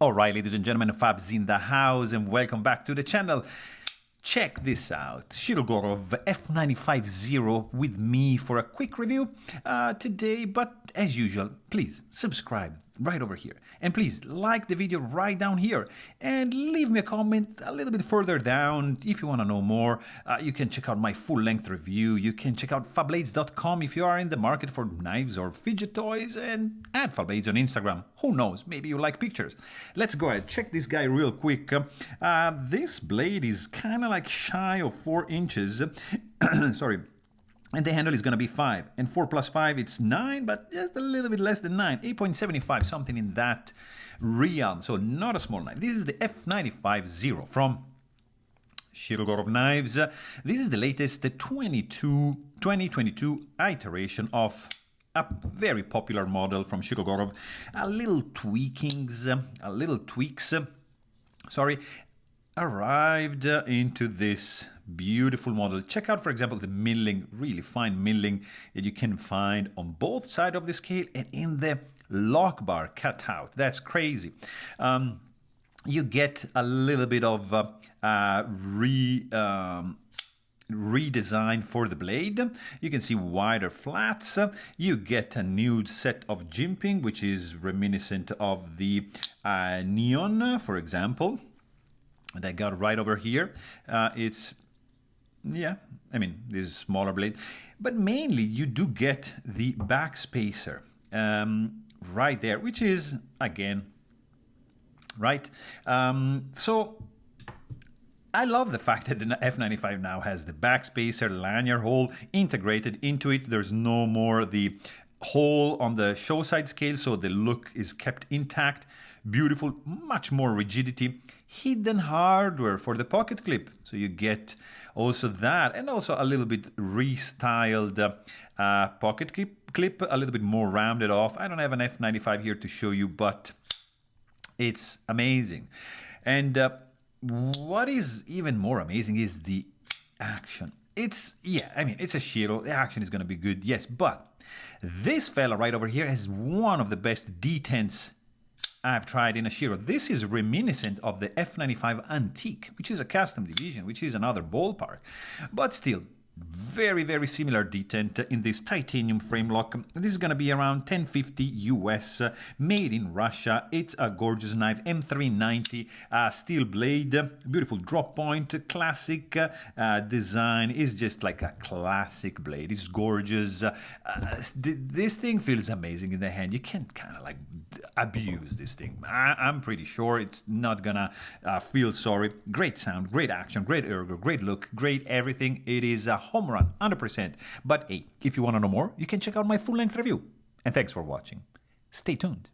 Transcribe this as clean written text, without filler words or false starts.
Alright, ladies and gentlemen, Fabs in the house, and welcome back to the channel. Check this out, Shirogorov f95 with me for a quick review today, but as usual, please subscribe right over here. And please like the video right down here and leave me a comment a little bit further down if you want to know more. You can check out my full-length review. You can check out Fablades.com if you are in the market for knives or fidget toys, and add Fablades on Instagram. Who knows, maybe you like pictures. Let's go ahead, check this guy real quick. This blade is kind of like shy of 4 inches. Sorry. And the handle is going to be 5. And 4 plus 5, it's 9, but just a little bit less than 9. 8.75, something in that realm. So not a small knife. This is the F95 from Shirogorov Knives. This is the latest 2022 iteration of a very popular model from Shirogorov. A little tweaks, arrived into this beautiful model. Check out, for example, the milling, really fine milling that you can find on both sides of the scale and in the lock bar cutout. That's crazy. You get a little bit of redesign for the blade. You can see wider flats. You get a new set of jimping, which is reminiscent of the Neon, for example, that I got right over here. This is a smaller blade, but mainly you do get the back spacer right there, which is, again, right. So I love the fact that the F95 now has the back spacer lanyard hole integrated into it. There's no more the hole on the show side scale, so the look is kept intact. Beautiful, much more rigidity. Hidden hardware for the pocket clip, so you get also that, and also a little bit restyled pocket clip, a little bit more rounded off. I don't have an F95 here to show you, but it's amazing. And what is even more amazing is the action. It's a Shiro. The action is going to be good, yes, but this fella right over here has one of the best detents I've tried in a Shiro. This is reminiscent of the F95 Antique, which is a custom division, which is another ballpark, but still very, very similar detent in this titanium frame lock. This is going to be around $10.50 US, made in Russia. It's a gorgeous knife, M390 steel blade, beautiful drop point, classic design. Is just like a classic blade. It's gorgeous. This thing feels amazing in the hand. You can't kind of like abuse this thing. I'm pretty sure it's not gonna feel sorry. Great sound, great action, great ergo, great look, great everything. It is a home run, 100%. But hey, if you want to know more, you can check out my full-length review. And thanks for watching. Stay tuned.